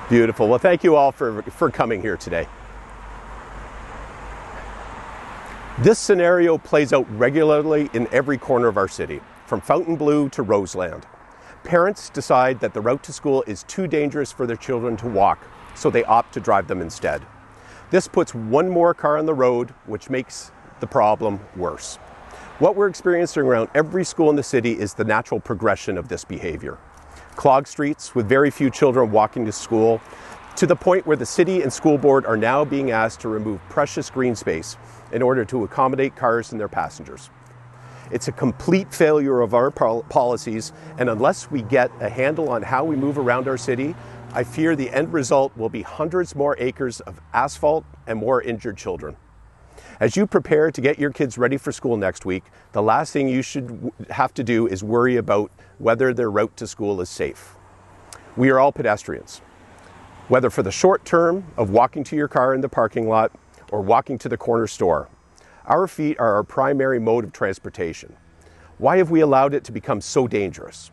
Beautiful. Well, thank you all for coming here today. This scenario plays out regularly in every corner of our city, from Fontainebleau to Roseland. Parents decide that the route to school is too dangerous for their children to walk, so they opt to drive them instead. This puts one more car on the road, which makes the problem worse. What we're experiencing around every school in the city is the natural progression of this behavior. Clogged streets with very few children walking to school, to the point where the city and school board are now being asked to remove precious green space in order to accommodate cars and their passengers. It's a complete failure of our policies, and unless we get a handle on how we move around our city, I fear the end result will be hundreds more acres of asphalt and more injured children. As you prepare to get your kids ready for school next week, the last thing you should have to do is worry about whether their route to school is safe. We are all pedestrians, whether for the short term of walking to your car in the parking lot or walking to the corner store. Our feet are our primary mode of transportation. Why have we allowed it to become so dangerous?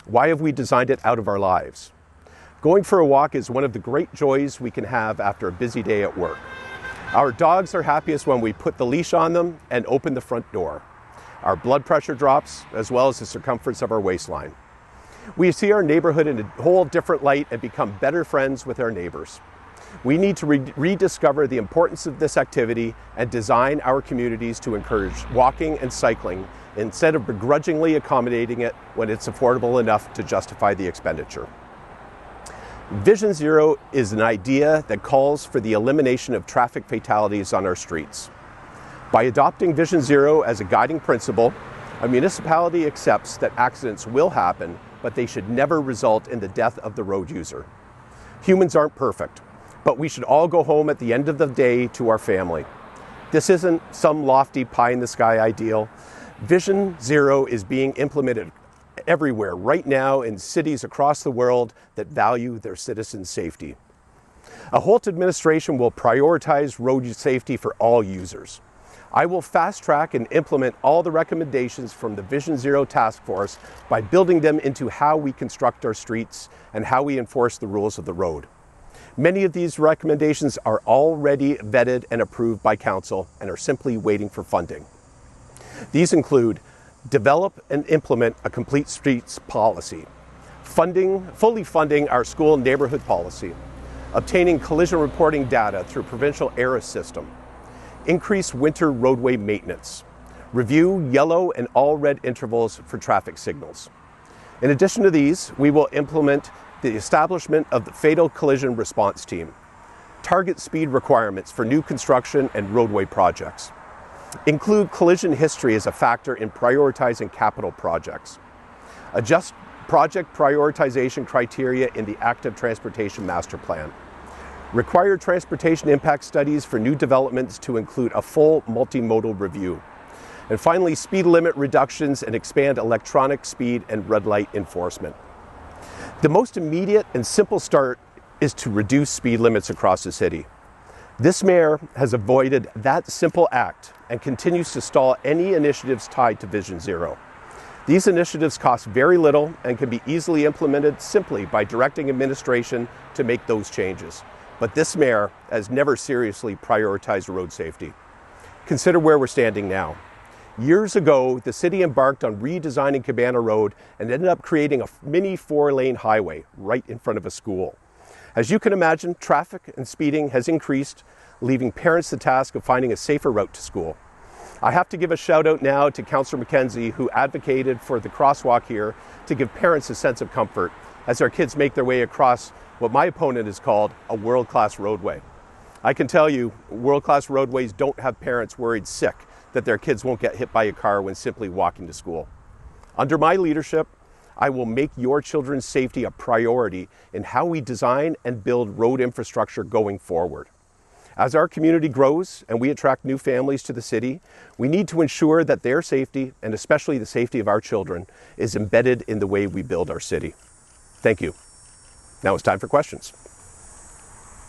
Why have we designed it out of our lives? Going for a walk is one of the great joys we can have after a busy day at work. Our dogs are happiest when we put the leash on them and open the front door. Our blood pressure drops, as well as the circumference of our waistline. We see our neighborhood in a whole different light and become better friends with our neighbors. We need to rediscover the importance of this activity and design our communities to encourage walking and cycling instead of begrudgingly accommodating it when it's affordable enough to justify the expenditure. Vision Zero is an idea that calls for the elimination of traffic fatalities on our streets. By adopting Vision Zero as a guiding principle, a municipality accepts that accidents will happen, but they should never result in the death of the road user. Humans aren't perfect, but we should all go home at the end of the day to our family. This isn't some lofty pie-in-the-sky ideal. Vision Zero is being implemented everywhere right now in cities across the world that value their citizens' safety. A Holt administration will prioritize road safety for all users. I will fast track and implement all the recommendations from the Vision Zero Task Force by building them into how we construct our streets and how we enforce the rules of the road. Many of these recommendations are already vetted and approved by Council and are simply waiting for funding. These include develop and implement a complete streets policy, fully funding our school neighborhood policy, obtaining collision reporting data through provincial ERA system, increase winter roadway maintenance, review yellow and all red intervals for traffic signals. In addition to these, we will implement the establishment of the Fatal Collision Response Team, target speed requirements for new construction and roadway projects, include collision history as a factor in prioritizing capital projects, adjust project prioritization criteria in the Active Transportation Master Plan, require transportation impact studies for new developments to include a full multimodal review, and finally, speed limit reductions and expand electronic speed and red light enforcement. The most immediate and simple start is to reduce speed limits across the city. This mayor has avoided that simple act and continues to stall any initiatives tied to Vision Zero. These initiatives cost very little and can be easily implemented simply by directing administration to make those changes. But this mayor has never seriously prioritized road safety. Consider where we're standing now. Years ago, the city embarked on redesigning Cabana Rd and ended up creating a mini 4-lane highway right in front of a school. As you can imagine, traffic and speeding has increased, leaving parents the task of finding a safer route to school. I have to give a shout out now to Councillor McKenzie, who advocated for the crosswalk here to give parents a sense of comfort as their kids make their way across what my opponent has called a world-class roadway. I can tell you, world-class roadways don't have parents worried sick that their kids won't get hit by a car when simply walking to school. Under my leadership, I will make your children's safety a priority in how we design and build road infrastructure going forward. As our community grows and we attract new families to the city, we need to ensure that their safety, and especially the safety of our children, is embedded in the way we build our city. Thank you. Now it's time for questions.